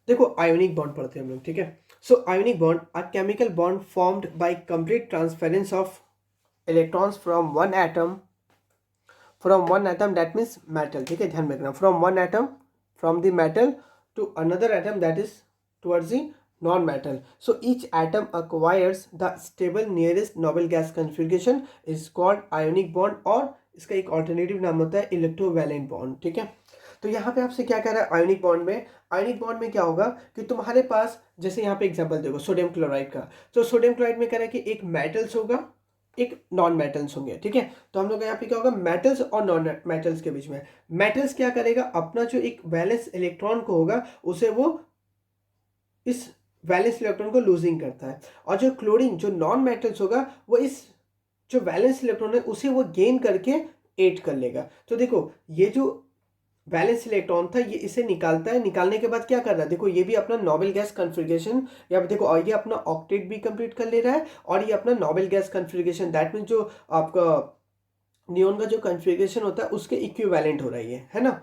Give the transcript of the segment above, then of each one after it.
देखो ionic bond पढ़ते हैं हम लोग, ठीक है। So ionic bond a chemical bond formed by complete transference of electrons from one atom that means metal, ठीक है, ध्यान में रखना, from one atom from the metal to another atom that is towards the non metal. So each atom acquires the stable nearest noble gas configuration is called ionic bond, और इसका एक alternative नाम होता है इलेक्ट्रोवैलेंट बॉन्ड, ठीक है। तो यहाँ पे आपसे क्या कह रहा है आयोनिक बॉन्ड में, आयोनिक बॉन्ड में क्या होगा कि तुम्हारे पास, जैसे यहाँ पे एग्जांपल देखो सोडियम क्लोराइड का, तो सोडियम क्लोराइड में कह रहा है कि एक मेटल्स होगा, एक नॉन मेटल्स होंगे, ठीक है। तो हम लोग यहाँ पे क्या होगा, मेटल्स और नॉन मेटल्स के बीच में मेटल्स क्या करेगा, अपना जो एक वैलेंस इलेक्ट्रॉन को होगा उसे वो इस वैलेंस इलेक्ट्रॉन को लूजिंग करता है, और जो क्लोरीन जो नॉन मेटल्स होगा वो इस जो वैलेंस इलेक्ट्रॉन है उसे वो गेन करके एड कर लेगा। तो देखो ये जो वैलेंस इलेक्ट्रॉन था ये इसे निकालता है, निकालने के बाद क्या कर रहा है, देखो ये भी अपना नोबेल गैस कॉन्फ़िगरेशन, या देखो और ये अपना ऑक्टेट भी कंप्लीट कर ले रहा है, और ये अपना noble gas configuration that mean जो आपका नियॉन का जो कॉन्फ़िगरेशन होता है उसके इक्विवेलेंट हो रही है ना।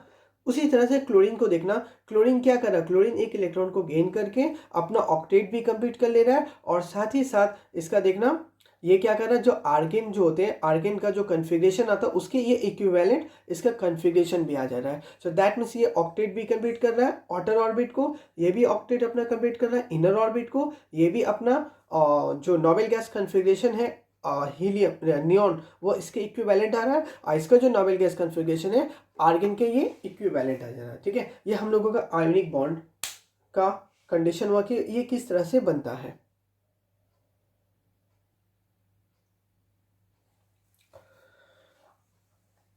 उसी तरह से क्लोरीन को देखना, क्लोरीन क्या कर रहा है, क्लोरीन एक इलेक्ट्रॉन को गेन करके अपना ऑक्टेट भी कंप्लीट कर ले रहा है, और साथ ही साथ इसका देखना ये क्या कर रहा है, जो आर्गेन जो होते हैं, आर्गेन का जो कॉन्फ़िगरेशन आता है उसके ये इक्विवेलेंट इसका कॉन्फ़िगरेशन भी आ जा रहा है। सो दैट मीन्स ये ऑक्टेट भी कंप्लीट कर रहा है आउटर ऑर्बिट को, ये भी ऑक्टेट अपना कंप्लीट कर रहा है इनर ऑर्बिट को, ये भी अपना जो नोबेल गैस कॉन्फ़िगरेशन है हीलियम नियॉन वो इसके इक्विवेलेंट आ रहा है, और इसका जो नोबेल गैस कॉन्फ़िगरेशन है आर्गन के ये इक्विवेलेंट आ जा रहा है, ठीक है। ये हम लोगों का आयोनिक बॉन्ड का कंडीशन हुआ कि ये किस तरह से बनता है।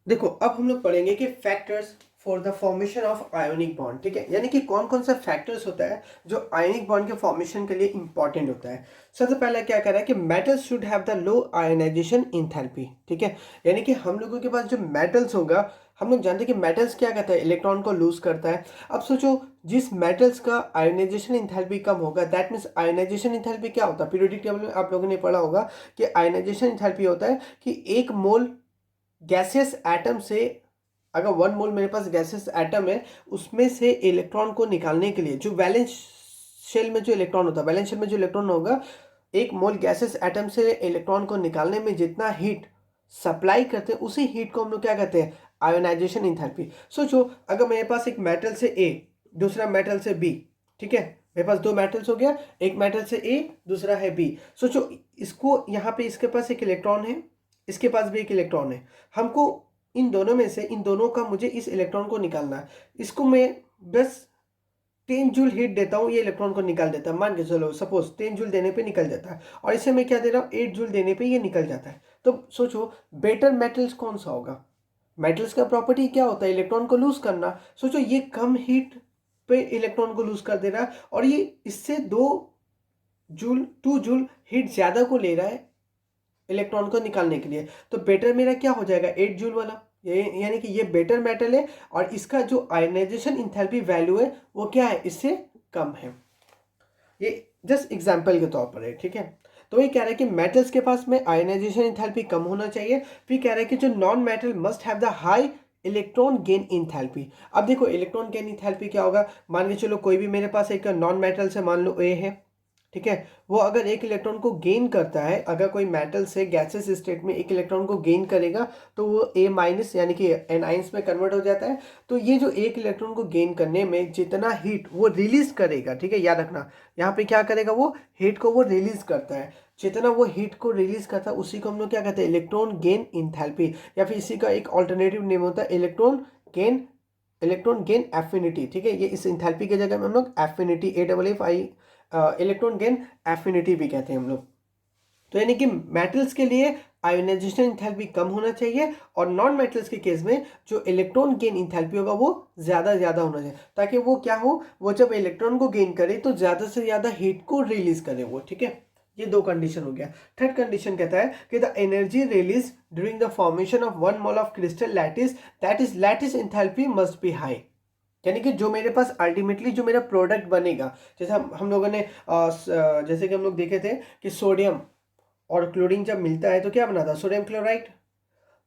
देखो अब हम लोग पढ़ेंगे कि factors for the formation of ionic bond, ठीक है, यानी कि कौन कौन सा फैक्टर्स होता है जो आयोनिक बॉन्ड के फॉर्मेशन के लिए इंपॉर्टेंट होता है। सबसे पहले क्या कह रहा है कि metals should have the low ionisation enthalpy, ठीक है, यानी कि हम लोगों के पास जो मेटल्स होगा, हम लोग जानते हैं कि मेटल्स क्या करता है, इलेक्ट्रॉन को लूज करता है। अब सोचो जिस मेटल्स का आयोनाइजेशन इंथैल्पी कम होगा, दैट मीन्स आयोनाइजेशन इंथैल्पी क्या होता है, पीरियोडिक टेबल में आप लोगों ने पढ़ा होगा कि आयोनाइजेशन इंथैल्पी होता है कि एक मोल गैसियस एटम से, अगर 1 मोल मेरे पास गैसियस एटम है उसमें से इलेक्ट्रॉन को निकालने के लिए जो वैलेंस शेल में जो इलेक्ट्रॉन होता है, वैलेंस शेल में जो इलेक्ट्रॉन होगा, 1 मोल गैसियस एटम से इलेक्ट्रॉन को निकालने में जितना हीट सप्लाई करते हैं उसी हीट को हम लोग क्या कहते हैं, आयोनाइजेशन इंथैल्पी। सोचो अगर मेरे पास एक मेटल से ए दूसरा मेटल से बी, ठीक है, मेरे पास दो मेटल्स हो गया, एक मेटल से ए दूसरा है बी। सोचो इसको यहाँ पे इसके पास एक इलेक्ट्रॉन है, इसके पास भी एक इलेक्ट्रॉन है, हमको इन दोनों में से इन दोनों का मुझे इस इलेक्ट्रॉन को निकालना है। इसको मैं बस 10 जूल हीट देता हूँ, ये इलेक्ट्रॉन को निकाल देता है, मान के चलो सपोज 10 जूल देने पे निकल जाता है, और इसे मैं क्या दे रहा हूँ 8 जूल देने पे ये निकल जाता है। तो सोचो बेटर मेटल्स कौन सा होगा, मेटल्स का प्रॉपर्टी क्या होता है, इलेक्ट्रॉन को लूज करना। सोचो ये कम हीट पे इलेक्ट्रॉन को लूज कर दे रहा है, और ये इससे 2 जूल हीट ज़्यादा को ले रहा है इलेक्ट्रॉन को निकालने के लिए। तो बेटर मेरा क्या हो जाएगा 8 जूल वाला, ये यानी कि ये बेटर मेटल है, और इसका जो आयनाइजेशन इंथैल्पी वैल्यू है वो क्या है, इससे कम है। ये जस्ट एग्जांपल के तौर पर है, ठीक है। तो ये कह रहा है कि मेटल्स के पास में आयनाइजेशन इंथैल्पी कम होना चाहिए। फिर कह रहा है कि जो non metal must have the high electron gain enthalpy. अब देखो इलेक्ट्रॉन गेन इंथैल्पी क्या होगा, मान के चलो कोई भी मेरे पास एक नॉन मेटल से मान लो ए है, ठीक है, वो अगर एक इलेक्ट्रॉन को गेन करता है, अगर कोई मेटल से गैसेस स्टेट में एक इलेक्ट्रॉन को गेन करेगा तो वो ए माइनस यानी कि एनाइंस में कन्वर्ट हो जाता है। तो ये जो एक इलेक्ट्रॉन को गेन करने में जितना हीट वो रिलीज करेगा, ठीक है, याद रखना यहाँ पे क्या करेगा, वो हीट को वो रिलीज करता है, जितना वो हीट को रिलीज करता है उसी को हम लोग क्या कहते हैं, इलेक्ट्रॉन गेन इंथैल्पी, या फिर इसी का एक ऑल्टरनेटिव नेम होता है इलेक्ट्रॉन गेन एफिनिटी, ठीक है। ये इस इंथैल्पी की जगह में हम लोग affinity AFFI electron gain affinity भी कहते हैं हम लोग। तो यानी कि मेटल्स के लिए आयोनाइजेशन इंथैल्पी कम होना चाहिए, और नॉन मेटल्स के केस में जो इलेक्ट्रॉन गेन इंथैल्पी होगा वो ज़्यादा होना चाहिए, ताकि वो क्या हो, वो जब इलेक्ट्रॉन को गेन करे तो ज़्यादा से ज़्यादा हीट को रिलीज करे वो, ठीक है। ये दो कंडीशन हो गया। थर्ड कंडीशन कहता है कि the energy release during the formation of 1 mole of crystal lattice that is lattice enthalpy must be high, यानी कि जो मेरे पास अल्टीमेटली जो मेरा प्रोडक्ट बनेगा, जैसे हम लोगों ने जैसे कि हम लोग देखे थे कि सोडियम और क्लोरीन जब मिलता है तो क्या बनाता है, सोडियम क्लोराइड।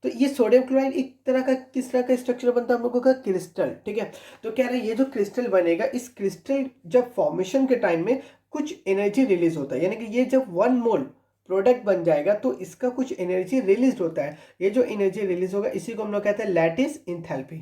तो ये सोडियम क्लोराइड एक तरह का किस तरह का स्ट्रक्चर बनता है हम लोगों का, क्रिस्टल, ठीक है। तो कह रहे हैं ये जो क्रिस्टल बनेगा, इस क्रिस्टल जब फॉर्मेशन के टाइम में कुछ एनर्जी रिलीज होता है, यानी कि ये जब 1 मोल प्रोडक्ट बन जाएगा तो इसका कुछ एनर्जी रिलीज होता है। ये जो एनर्जी रिलीज होगा इसी को हम लोग कहते हैं लैटिस इंथैल्पी।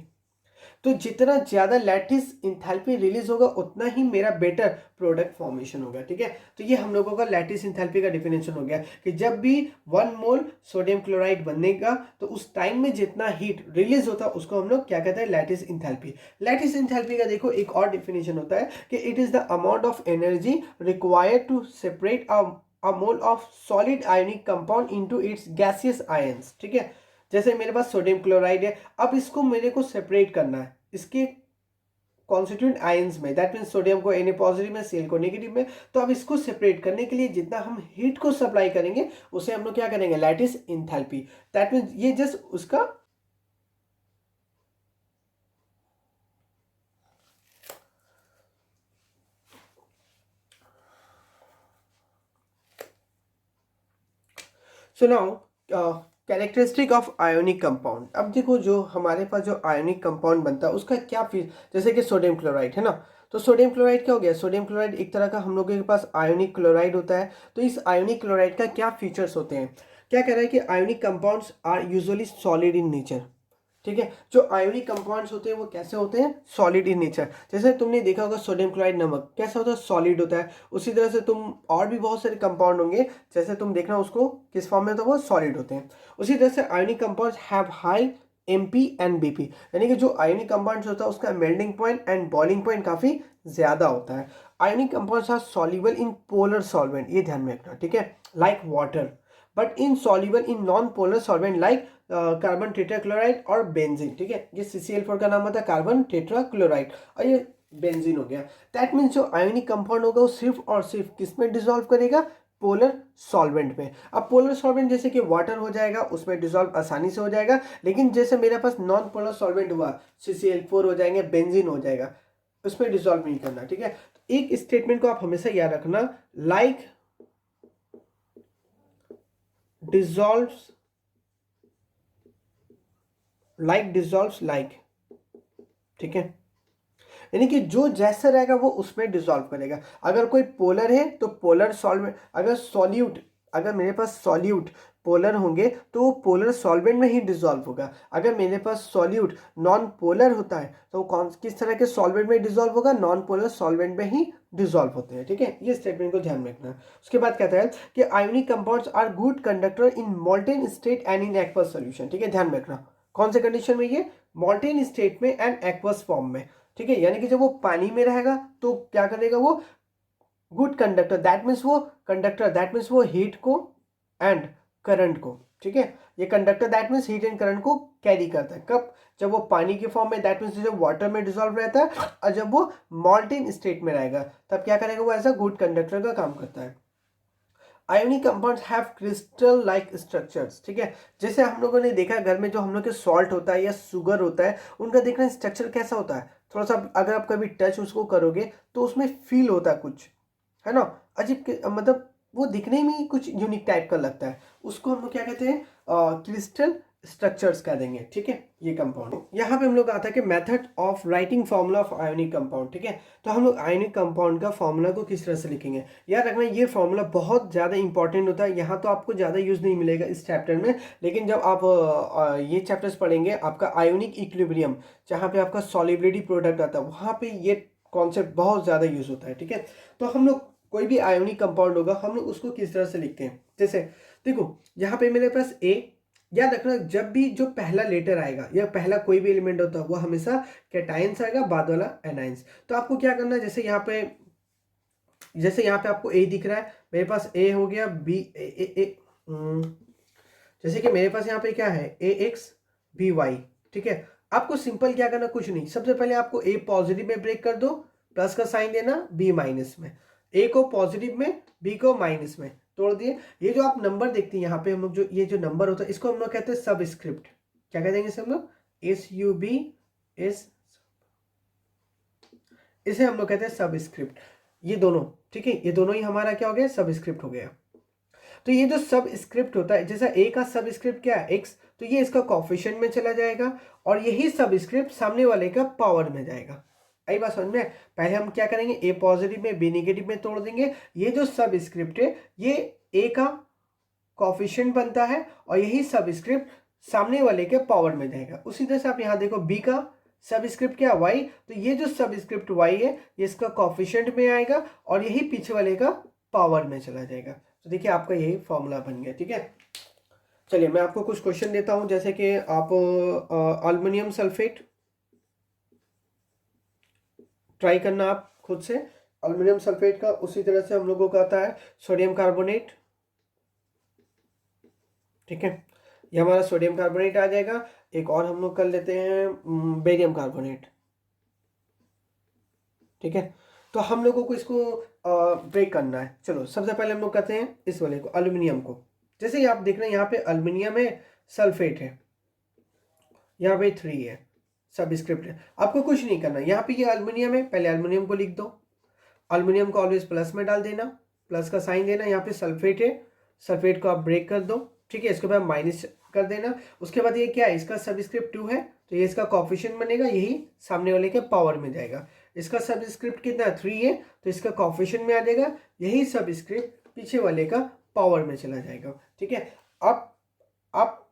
तो जितना ज़्यादा लैटिस इंथैल्पी रिलीज होगा उतना ही मेरा बेटर प्रोडक्ट फॉर्मेशन होगा, ठीक है। तो ये हम लोगों का लैटिस इंथैल्पी का डिफिनेशन हो गया कि जब भी 1 मोल सोडियम क्लोराइड बनेगा तो उस टाइम में जितना हीट रिलीज होता है उसको हम लोग क्या कहते हैं, लैटिस इंथैल्पी। लैटिस इंथैल्पी का देखो एक और डिफिनेशन होता है कि it is the amount of energy required to separate a mole of solid ionic compound into its gaseous ions, ठीक है। जैसे मेरे पास सोडियम क्लोराइड है, अब इसको मेरे को सेपरेट करना है इसके कॉन्स्टिट्यूएंट आयंस में, दैट मीन्स सोडियम को Na पॉजिटिव में, Cl को नेगेटिव में। तो अब इसको सेपरेट करने के लिए जितना हम हीट को सप्लाई करेंगे उसे हम लोग क्या करेंगे, लैटिस इंथैल्पी। दैट मीन्स ये जस्ट उसका so now characteristic of ionic compound. अब देखो जो हमारे पास जो आयोनिक कंपाउंड बनता है उसका क्या जैसे कि सोडियम क्लोराइड है ना, तो सोडियम क्लोराइड क्या हो गया, सोडियम क्लोराइड एक तरह का हम लोगों के पास आयोनिक क्लोराइड होता है। तो इस आयोनिक क्लोराइड का क्या फीचर्स होते हैं, क्या कह रहा है कि ionic compounds are usually solid in nature, ठीक है। जो आयोनिक कंपाउंड्स होते हैं वो कैसे होते हैं, सॉलिड इन नेचर। जैसे तुमने देखा होगा सोडियम क्लोराइड नमक कैसा होता है, सॉलिड होता है। उसी तरह से तुम और भी बहुत सारे कंपाउंड होंगे, जैसे तुम देखना उसको किस फॉर्म में, तो वो सॉलिड होते हैं। उसी तरह से ionic compounds have high MP and BP, यानी कि जो आयोनिक कंपाउंड्स होता है उसका melting point and boiling point काफी ज्यादा होता है। Ionic compounds are soluble in polar solvent, ये ध्यान में रखना, ठीक है, like water, but insoluble in non polar solvent like carbon tetrachloride और बेंजीन, ठीक है। ये CCl4 का नाम होता है कार्बन टेट्राक्लोराइड और ये बेंजीन हो गया। दैट मीन्स जो आयोनिक कंपाउंड होगा वो सिर्फ और सिर्फ किस में डिसॉल्व करेगा, पोलर सॉल्वेंट में। अब पोलर सॉल्वेंट जैसे कि वाटर हो जाएगा उसमें डिसॉल्व आसानी से हो जाएगा, लेकिन जैसे मेरे पास नॉन पोलर सॉल्वेंट हुआ CCl4 हो जाएंगे, बेंजीन हो जाएगा, उसमें डिसॉल्व नहीं करना, ठीक है। तो एक स्टेटमेंट को आप हमेशा याद रखना, लाइक डिसॉल्व्स लाइक, ठीक है। यानी कि जो जैसा रहेगा वो उसमें डिसॉल्व करेगा। अगर कोई पोलर है तो पोलर सॉल्वेंट, अगर मेरे पास सॉल्यूट पोलर होंगे तो वो पोलर सॉल्वेंट में ही डिसॉल्व होगा। अगर मेरे पास सॉल्यूट नॉन पोलर होता है तो कौन किस तरह के सॉल्वेंट में डिसॉल्व होगा, नॉन पोलर सॉल्वेंट में ही डिसॉल्व होते हैं, ठीक है। ये स्टेटमेंट को ध्यान में रखना है। उसके बाद कहता है कि ionic compounds are good conductor in molten state and in aqueous solution, ठीक है। ध्यान में रखना कौन से कंडीशन में, ये मॉल्टेन स्टेट में एंड एक्वस फॉर्म में, ठीक है। यानी कि जब वो पानी में रहेगा तो क्या करेगा, वो गुड कंडक्टर, दैट मीन्स वो हीट को एंड करंट को, ठीक है। ये conductor that means heat and current को कैरी करता है। कब, जब वो पानी के फॉर्म में, दैट मीन्स जब वाटर में डिसॉल्व रहता है, और जब वो मॉल्टेन स्टेट में रहेगा तब क्या करेगा, वो ऐसा गुड कंडक्टर का काम करता है। Ionic compounds have crystal like structures, ठीक है। जैसे हम लोगों ने देखा घर में जो हम लोग के सॉल्ट होता है या शुगर होता है, उनका देखना स्ट्रक्चर कैसा होता है, थोड़ा सा अगर आप कभी टच उसको करोगे तो उसमें फील होता है कुछ, है ना, अजीब मतलब वो दिखने में ही कुछ यूनिक टाइप का लगता है। उसको हम लोग क्या कहते हैं, क्रिस्टल स्ट्रक्चर्स कह देंगे, ठीक है। ये कंपाउंड यहाँ पे हम लोग आता है कि method of writing formula of ionic compound, ठीक है। तो हम लोग आयोनिक कंपाउंड का फॉर्मूला को किस तरह से लिखेंगे, याद रखना ये फॉर्मूला बहुत ज़्यादा इंपॉर्टेंट होता है। यहाँ तो आपको ज़्यादा यूज़ नहीं मिलेगा इस चैप्टर में, लेकिन जब आप ये चैप्टर्स पढ़ेंगे, आपका आयोनिक इक्विलिब्रियम जहाँ पे आपका सॉल्युबिलिटी प्रोडक्ट आता है, वहाँ पे ये कॉन्सेप्ट बहुत ज़्यादा यूज़ होता है, ठीक है। तो हम लोग कोई भी आयोनिक कंपाउंड होगा हम लोग उसको किस तरह से लिखते हैं, जैसे देखो यहाँ पे मेरे पास ए, याद रखना जब भी जो पहला लेटर आएगा या पहला कोई भी एलिमेंट होता है वो हमेशा कैटायंस आएगा, बाद वाला एनायंस। तो आपको क्या करना है, जैसे यहाँ पे आपको ए दिख रहा है, मेरे पास ए हो गया, बी ए, जैसे कि मेरे पास यहाँ पे क्या है, AX BY, ठीक है। आपको सिंपल क्या करना, कुछ नहीं, सबसे पहले आपको ए पॉजिटिव में ब्रेक कर दो, प्लस का साइन देना, बी माइनस में, ए को पॉजिटिव में, बी को माइनस में तोड़ दिए। ये जो आप नंबर देखते हैं यहाँ पे हम लोग, जो ये जो नंबर होता है इसको हम लोग कहते हैं सबस्क्रिप्ट, क्या कह देंगे इसे हम लोग, SUBS, इसे हम लोग कहते हैं सबस्क्रिप्ट। ये दोनों, ठीक है, ये दोनों ही हमारा क्या हो गया, सबस्क्रिप्ट हो गया। तो ये जो सब स्क्रिप्ट होता है, जैसा ए का सब स्क्रिप्ट क्या है, एक्स, तो ये इसका कोफिशिएंट में चला जाएगा और यही सबस्क्रिप्ट सामने वाले का पावर में जाएगा। आई बात समझ में? पहले हम क्या करेंगे, ए पॉजिटिव में बी नेगेटिव में तोड़ देंगे। ये जो सबस्क्रिप्ट है ये ए का कोफिशिएंट बनता है और यही सबस्क्रिप्ट सामने वाले के पावर में जाएगा। उसी तरह से आप यहाँ देखो बी का सबस्क्रिप्ट क्या y, तो ये जो सबस्क्रिप्ट y है ये इसका कोफिशिएंट में आएगा और यही पीछे वाले का पावर में चला जाएगा। तो देखिए आपका यही फॉर्मूला बन गया। ठीक है, चलिए मैं आपको कुछ क्वेश्चन देता हूं, जैसे कि आप एल्युमिनियम सल्फेट ट्राई करना आप खुद से, एल्युमिनियम सल्फेट का। उसी तरह से हम लोगों को आता है सोडियम कार्बोनेट। ठीक है, ये हमारा सोडियम कार्बोनेट आ जाएगा। एक और हम लोग कर लेते हैं बेरियम कार्बोनेट। ठीक है, तो हम लोगों को इसको ब्रेक करना है। चलो सबसे पहले हम लोग करते हैं इस वाले को, एल्युमिनियम को। जैसे ही आप देख रहे हैं यहाँ पे एल्युमिनियम है, सल्फेट है, यहाँ पे 3 है, सबस्क्रिप्ट है। आपको कुछ नहीं करना, यहाँ पे ये एल्युमिनियम है, पहले एल्युमिनियम को लिख दो। एल्युमिनियम को ऑलवेज प्लस में डाल देना, प्लस का साइन देना। यहाँ पे सल्फेट है, सल्फेट को आप ब्रेक कर दो। ठीक है, इसके बाद माइनस कर देना। उसके बाद ये क्या है, इसका सबस्क्रिप्ट 2 है, तो ये इसका कोफिशिएंट बनेगा, यही सामने वाले के पावर में जाएगा। इसका सबस्क्रिप्ट कितना है, 3 है, तो इसका कोफिशिएंट में आ जाएगा, यही सबस्क्रिप्ट पीछे वाले का पावर में चला जाएगा। ठीक है, अब आप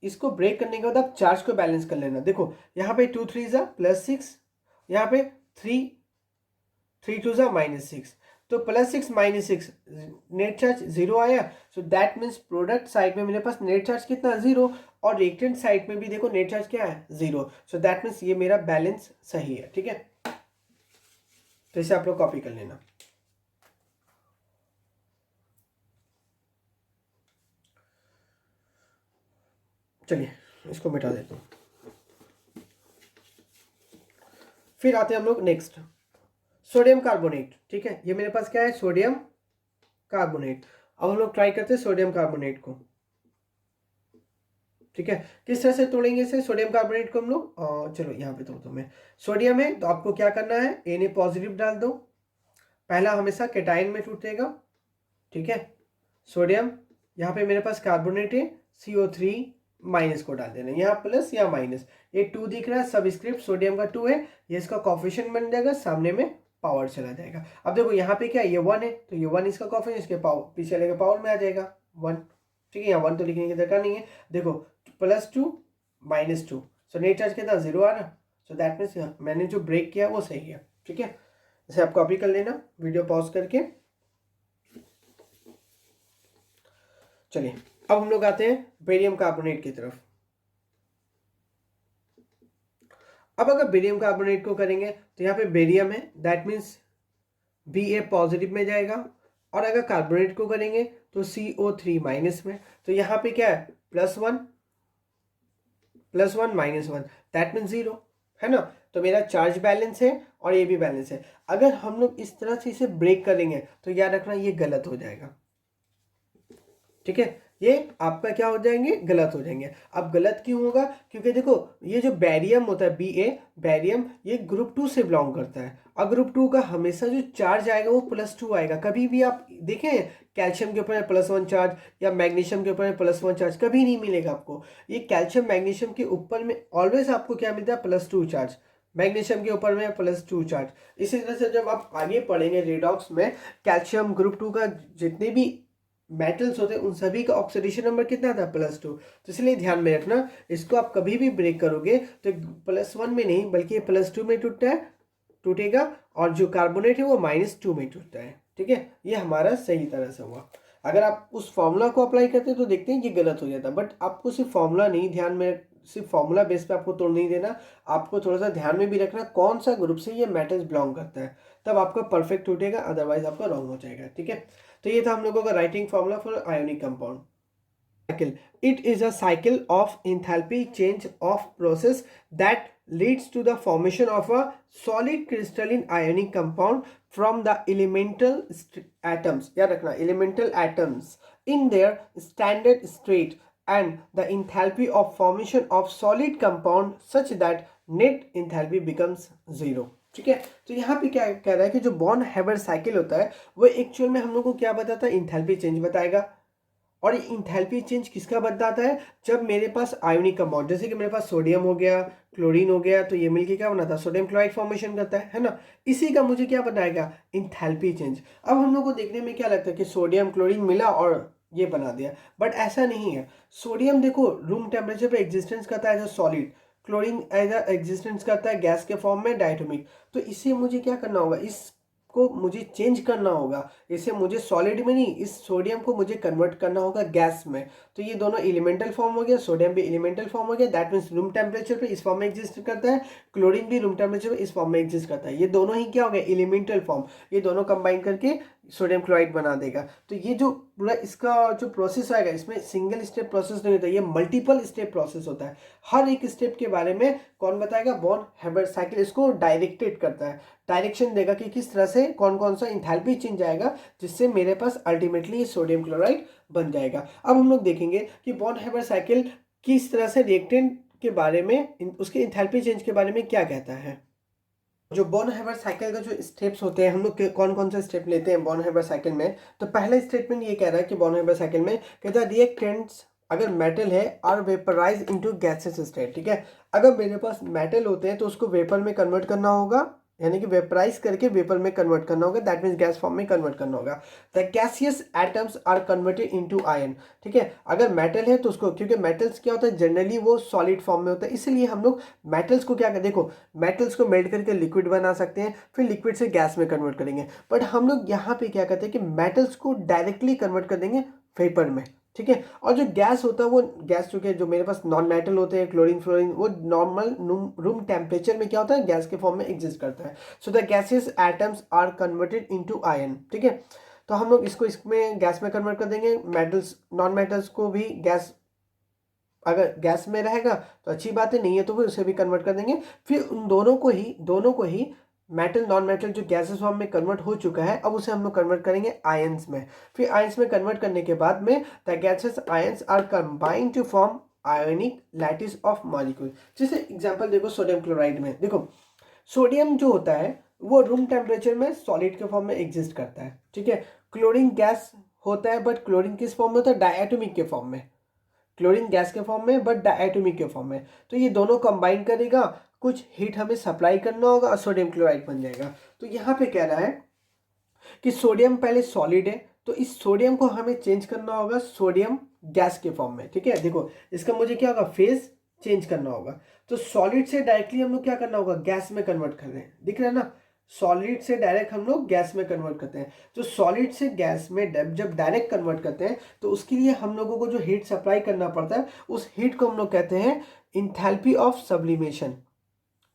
इसको ब्रेक करने के बाद आप चार्ज को बैलेंस कर लेना। देखो यहाँ पे 2 3 जा +6, यहाँ पे 3 2 जा -6, तो +6 -6 नेट चार्ज 0 आया। So that means product side में मेरे पास नेट चार्ज कितना 0, और रिएक्टेंट साइड में भी देखो नेट चार्ज क्या है 0। सो दैट मीन्स ये मेरा बैलेंस सही है। ठीक है, तो इसे आप लोग कॉपी कर लेना। चलिए इसको मिटा देता हूँ। फिर आते हैं हम लोग नेक्स्ट, सोडियम कार्बोनेट। ठीक है, ये मेरे पास क्या है, सोडियम कार्बोनेट। अब हम लोग ट्राई करते हैं सोडियम कार्बोनेट को। ठीक है, किस तरह से तोड़ेंगे इसे, सोडियम कार्बोनेट को हम लोग चलो यहाँ पे तोड़ता हूँ मैं। सोडियम है तो आपको क्या करना है, Na पॉजिटिव डाल दो, पहला हमेशा केटाइन में टूटेगा। ठीक है, सोडियम, यहाँ पे मेरे पास कार्बोनेट है, CO3 माइनस को डाल देना, यहाँ प्लस या माइनस। ये 2 दिख रहा है, सबस्क्रिप्ट सोडियम का 2 है, ये इसका कोफिशिएंट बन जाएगा, सामने में पावर चला जाएगा। अब देखो यहाँ पे क्या है, ये 1 है, तो ये 1 इसका कोफिशिएंट, इसके पावर पीछे वाले पावर में आ जाएगा 1। ठीक है, यहाँ 1 तो लिखने की दरकार नहीं है। देखो +2 -2, सो नेट चार्ज कितना 0 आ रहा। सो दैट मीन्स मैंने जो ब्रेक किया वो सही है। ठीक है, इसे आप कॉपी कर लेना वीडियो पॉज करके। चलिए अब हम लोग आते हैं बेरियम कार्बोनेट की तरफ। अब अगर बेरियम कार्बोनेट को करेंगे तो यहाँ पे बेरियम है, दैट मीन्स Ba पॉजिटिव में जाएगा, और अगर कार्बोनेट को करेंगे तो CO3 माइनस में। तो यहाँ पे क्या है, +1 -1, दैट मीन्स 0 है ना। तो मेरा चार्ज बैलेंस है और ये भी बैलेंस है। अगर हम लोग इस तरह से इसे ब्रेक करेंगे तो याद रखना ये गलत हो जाएगा। ठीक है, ये आपका क्या हो जाएंगे, गलत हो जाएंगे। अब गलत क्यों होगा, क्योंकि देखो ये जो बैरियम होता है Ba बैरियम, ये ग्रुप 2 से बिलोंग करता है, और ग्रुप 2 का हमेशा जो चार्ज आएगा वो +2 आएगा। कभी भी आप देखें कैल्शियम के ऊपर है +1 चार्ज, या मैग्नीशियम के ऊपर है +1 चार्ज, कभी नहीं मिलेगा आपको। ये कैल्शियम मैग्नीशियम के ऊपर में ऑलवेज आपको क्या मिलता है, +2 चार्ज, मैग्नीशियम के ऊपर में +2 चार्ज। इसी तरह से जब आप आगे पढ़ेंगे रेडॉक्स में, कैल्शियम ग्रुप 2 का जितने भी मेटल्स होते हैं उन सभी का ऑक्सीडेशन नंबर कितना था, +2। तो इसलिए ध्यान में रखना, इसको आप कभी भी ब्रेक करोगे तो +1 में नहीं बल्कि +2 में टूटेगा, और जो कार्बोनेट है वो -2 में टूटता है। ठीक है, ये हमारा सही तरह से हुआ। अगर आप उस फॉर्मूला को अप्लाई करते हैं तो देखते हैं ये गलत हो जाता है, बट आपको सिर्फ फॉर्मूला नहीं ध्यान में, सिर्फ फॉर्मूला बेस पे आपको तोड़ नहीं देना, आपको थोड़ा सा ध्यान में भी रखना कौन सा ग्रुप से ये मेटल्स बिलोंग करता है, तब आपका परफेक्ट टूटेगा, अदरवाइज आपका रॉन्ग हो जाएगा। ठीक है, तो ये था हम लोगों का writing formula for ionic compound. cycle. It is a cycle of enthalpy change of process that leads to the formation of a solid crystalline ionic compound from the elemental atoms. याद रखना, elemental atoms in their standard state, and the enthalpy of formation of solid compound such that net enthalpy becomes 0. ठीक है, तो यहाँ पे क्या कह रहा है कि जो बॉर्न हैबर साइकिल होता है वो एक्चुअल में हम लोग को क्या बताता है, इंथैल्पी चेंज बताएगा, और इंथैल्पी चेंज किसका बताता है, जब मेरे पास आयोनिक कंपाउंड, जैसे कि मेरे पास सोडियम हो गया, क्लोरीन हो गया, तो ये मिलके क्या बनाता है, सोडियम क्लोराइड फॉर्मेशन करता है ना। इसी का मुझे क्या बताएगा, इंथैल्पी चेंज। अब हम लोग को देखने में क्या लगता है कि सोडियम क्लोरीन मिला और ये बना दिया, बट ऐसा नहीं है। सोडियम देखो रूम टेम्परेचर पे एग्जिस्टेंस करता है as a solid, chlorine as a existence करता है गैस के फॉर्म में डायटोमिक। तो इसे मुझे क्या करना होगा, इसको मुझे चेंज करना होगा, इसे मुझे सॉलिड में नहीं, इस सोडियम को मुझे कन्वर्ट करना होगा गैस में। तो ये दोनों एलिमेंटल फॉर्म हो गया, सोडियम भी एलिमेंटल फॉर्म हो गया, दैट मीन्स रूम टेम्परेचर पे इस फॉर्म में एग्जिस्ट करता है, क्लोरीन भी रूम टेम्परेचर पे इस फॉर्म में एग्जिस्ट करता है। ये दोनों ही क्या हो गया, एलिमेंटल फॉर्म, ये दोनों कंबाइन करके सोडियम क्लोराइड बना देगा। तो ये जो पूरा इसका जो प्रोसेस आएगा, इसमें सिंगल स्टेप प्रोसेस नहीं होता, ये मल्टीपल स्टेप प्रोसेस होता है। हर एक स्टेप के बारे में कौन बताएगा, बॉन हेबर्ट साइकिल इसको डायरेक्टेड करता है, डायरेक्शन देगा कि किस तरह से कौन कौन सा इंथैल्पी चेंज आएगा, जिससे मेरे पास अल्टीमेटली सोडियम क्लोराइड बन जाएगा। अब हम लोग देखेंगे कि बॉन हेबर्ट साइकिल किस तरह से रिएक्टेंट के बारे में, उसके इंथैल्पी चेंज के बारे में क्या कहता है। जो बॉन हेबर साइकिल का जो स्टेप्स होते हैं, हम लोग कौन कौन से स्टेप लेते हैं बॉन हेबर साइकिल में। तो पहला स्टेटमेंट ये कह रहा है कि बॉन हेबर साइकिल में कहता है रिएक्टेंट्स अगर मेटल है are vaporise into gases state, ठीक है। अगर मेरे पास मेटल होते हैं तो उसको वेपर में कन्वर्ट करना होगा, यानी कि वेपराइज करके वेपर में कन्वर्ट करना होगा, दैट मीन्स गैस फॉर्म में कन्वर्ट करना होगा। The gaseous atoms are converted into ion, ठीक है। अगर मेटल है तो उसको, क्योंकि मेटल्स क्या होता है जनरली वो सॉलिड फॉर्म में होता है, इसलिए हम लोग मेटल्स को क्या कर, देखो मेटल्स को मेल्ट करके लिक्विड बना सकते हैं, फिर लिक्विड से गैस में कन्वर्ट करेंगे, बट हम लोग यहाँ पे क्या करते हैं कि मेटल्स को डायरेक्टली कन्वर्ट कर देंगे वेपर में, ठीक है। और जो गैस होता है वो गैस, चूंकि जो मेरे पास नॉन मेटल होते हैं क्लोरीन फ्लोरीन, वो नॉर्मल रूम टेम्परेचर में क्या होता है, गैस के फॉर्म में एग्जिस्ट करता है। So the gases atoms are converted into ion, ठीक है। तो हम लोग इसको इसमें गैस में कन्वर्ट कर देंगे, मेटल्स नॉन मेटल्स को भी गैस, अगर गैस में रहेगा तो अच्छी बात है, नहीं है तो फिर उसे भी कन्वर्ट कर देंगे। फिर उन दोनों को ही मेटल नॉन मेटल जो गैसेस फॉर्म में कन्वर्ट हो चुका है, अब उसे हम लोग कन्वर्ट करेंगे आयंस में। फिर आयंस में कन्वर्ट करने के बाद में the gases ions are combined to form ionic lattice of molecule. जैसे एग्जांपल देखो सोडियम क्लोराइड में, देखो सोडियम जो होता है वो रूम टेम्परेचर में सॉलिड के फॉर्म में एग्जिस्ट करता है, ठीक है। क्लोरीन गैस होता है, बट क्लोरीन किस फॉर्म में होता है, डायटोमिक के फॉर्म में, क्लोरीन गैस के फॉर्म में बट डायटोमिक के फॉर्म में। तो ये दोनों कंबाइन करेगा, कुछ हीट हमें सप्लाई करना होगा और सोडियम क्लोराइड बन जाएगा। तो यहाँ पे कह रहा है कि सोडियम पहले सॉलिड है, तो इस सोडियम को हमें चेंज करना होगा सोडियम गैस के फॉर्म में, ठीक है। देखो इसका मुझे क्या होगा, फेज चेंज करना होगा। तो सॉलिड से डायरेक्टली हम लोग क्या करना होगा, गैस में कन्वर्ट कर रहे हैं, दिख रहा है ना, सॉलिड से डायरेक्ट हम लोग गैस में कन्वर्ट करते हैं। तो सॉलिड से गैस में जब डायरेक्ट कन्वर्ट करते हैं तो उसके लिए हम लोगों को जो हीट सप्लाई करना पड़ता है, उस हीट को हम लोग कहते हैं इंथैल्पी ऑफ सब्लिमेशन,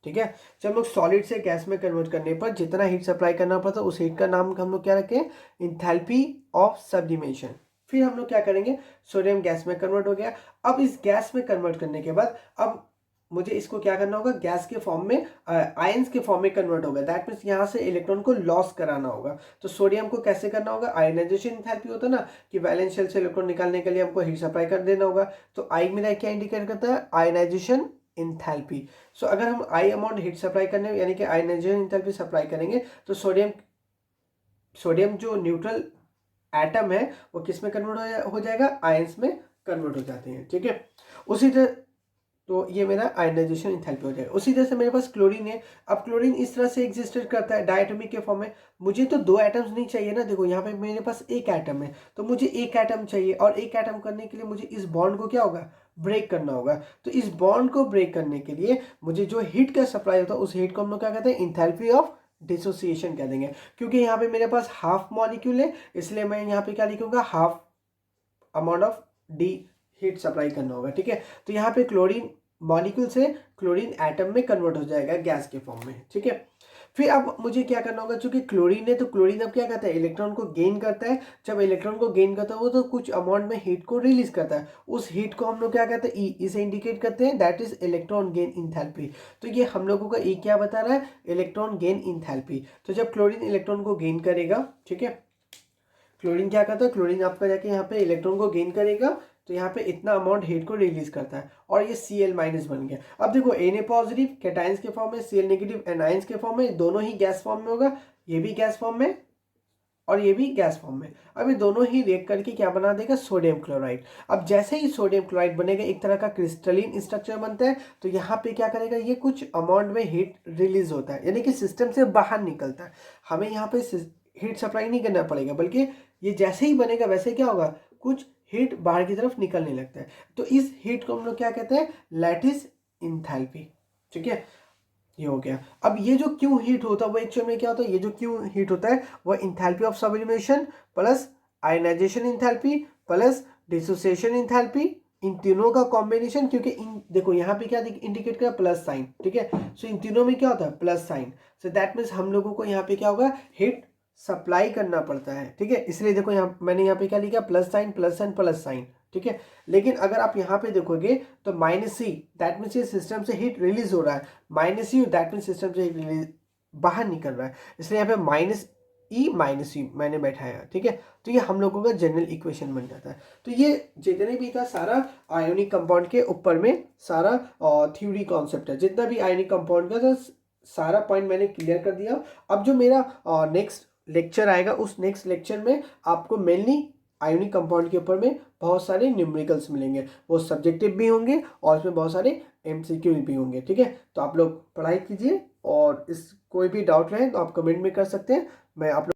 ठीक है। जब हम लोग सॉलिड से गैस में कन्वर्ट करने पर जितना हीट सप्लाई करना पड़ता है, उस हीट का नाम हम लोग क्या रखें, इंथैल्पी ऑफ सब्लिमेशन। फिर हम लोग क्या करेंगे, सोडियम गैस में कन्वर्ट हो गया। अब इस गैस में कन्वर्ट करने के बाद अब मुझे इसको क्या करना होगा, गैस के फॉर्म में आयंस के फॉर्म में कन्वर्ट होगा, दैट मीन्स यहाँ से इलेक्ट्रॉन को लॉस कराना होगा। तो सोडियम को कैसे करना होगा, आयनाइजेशन इंथैल्पी होता है ना, कि वैलेंस शेल से इलेक्ट्रॉन निकालने के लिए हमको हीट सप्लाई कर देना होगा। तो आई मेरा क्या इंडिकेट करता है, आयनाइजेशन इंथैल्पी। सो अगर हम आई अमाउंट हीट सप्लाई करने यानी कि आयनाइजेशन इंथैल्पी सप्लाई करेंगे, तो सोडियम जो न्यूट्रल एटम है वो किस में कन्वर्ट हो जाएगा, आयंस में कन्वर्ट हो जाते हैं, ठीक है। उसी तरह, तो ये मेरा आयनाइजेशन इंथैल्पी हो जाएगा। उसी तरह से मेरे पास क्लोरीन है। अब क्लोरीन इस तरह से एग्जिस्टेड करता है डायटोमिक के फॉर्म में। मुझे तो दो एटम्स नहीं चाहिए ना, देखो यहाँ पे मेरे पास एक एटम है, तो मुझे एक एटम चाहिए, और एक एटम करने के लिए मुझे इस बॉन्ड को क्या होगा, ब्रेक करना होगा। तो इस बॉन्ड को ब्रेक करने के लिए मुझे जो हीट का सप्लाई होता है, उस हीट को हम लोग क्या कहते हैं, इंथैल्पी ऑफ डिसोसिएशन कह देंगे। क्योंकि यहाँ पे मेरे पास हाफ मॉलिक्यूल है, इसलिए मैं यहाँ पे क्या लिखूंगा, half amount of D heat supply करना होगा, ठीक है। तो यहाँ पे क्लोरीन मॉलिक्यूल से क्लोरीन एटम में कन्वर्ट हो जाएगा गैस के फॉर्म में, ठीक है। फिर अब मुझे क्या करना होगा, चूंकि क्लोरीन है तो क्लोरीन अब क्या करता है, इलेक्ट्रॉन को गेन करता है। जब इलेक्ट्रॉन को गेन करता है वो तो कुछ अमाउंट में हीट को रिलीज करता है, उस हीट को हम लोग क्या कहते हैं, ई, इसे इंडिकेट करते हैं, that is electron gain enthalpy. तो ये हम लोगों का ई क्या बता रहा है, इलेक्ट्रॉन गेन इंथैल्पी। तो जब क्लोरीन इलेक्ट्रॉन को गेन करेगा, ठीक है, क्लोरीन क्या करता है, क्लोरीन आपका जाके यहाँ पे इलेक्ट्रॉन को गेन करेगा, तो यहाँ पे इतना अमाउंट हीट को रिलीज करता है, और ये Cl माइनस बन गया। अब देखो Na पॉजिटिव कैटाइंस के फॉर्म में, Cl नेगेटिव एनाइंस के फॉर्म में, दोनों ही गैस फॉर्म में होगा, ये भी गैस फॉर्म में और ये भी गैस फॉर्म में। अब ये दोनों ही रिएक्ट करके क्या बना देगा, सोडियम क्लोराइड। अब जैसे ही सोडियम क्लोराइड बनेगा एक तरह का क्रिस्टलिन स्ट्रक्चर बनता है, तो यहाँ पे क्या करेगा, ये कुछ अमाउंट में हीट रिलीज होता है, यानी कि सिस्टम से बाहर निकलता है। हमें यहाँ पे हीट सप्लाई नहीं करना पड़ेगा, बल्कि ये जैसे ही बनेगा वैसे क्या होगा, कुछ हीट बाहर की तरफ निकलने लगता है। तो इस हीट को हम लोग क्या कहते हैं, लैटिस इंथैल्पी। ठीक है, ये हो गया। अब ये जो क्यू हीट होता है वो एक्चुअल में क्या होता है, ये जो क्यू हीट होता है वो enthalpy of sublimation plus ionisation enthalpy plus dissociation enthalpy, इन तीनों का कॉम्बिनेशन। क्योंकि इन देखो यहाँ पे क्या इंडिकेट करा, प्लस साइन। ठीक है, सो इन तीनों में क्या होता है, plus sign. So that means हम लोगों को यहाँ पे क्या होगा, हिट सप्लाई करना पड़ता है। ठीक है, इसलिए देखो यहाँ मैंने यहाँ पे क्या लिखा, plus sign plus sign plus sign. ठीक है, लेकिन अगर आप यहाँ पे देखोगे तो माइनस सी, दैट मीन्स ये सिस्टम से हीट रिलीज हो रहा है, minus you that means system से हीट रिलीज बाहर निकल रहा है, इसलिए यहाँ पे माइनस ई माइनस यू मैंने बैठाया। ठीक है, तो ये हम लोगों का जनरल इक्वेशन बन जाता है। तो ये जितने भी था सारा आयोनिक कंपाउंड के ऊपर में सारा थ्योरी कॉन्सेप्ट है, जितना भी आयोनिक कंपाउंड का, तो सारा पॉइंट मैंने क्लियर कर दिया। अब जो मेरा नेक्स्ट लेक्चर आएगा, उस नेक्स्ट लेक्चर में आपको मेनली आयोनिक कंपाउंड के ऊपर में बहुत सारे न्यूमेरिकल्स मिलेंगे, वो सब्जेक्टिव भी होंगे और उसमें बहुत सारे एमसीक्यू भी होंगे। ठीक है, तो आप लोग पढ़ाई कीजिए, और इस कोई भी डाउट रहे तो आप कमेंट में कर सकते हैं, मैं आप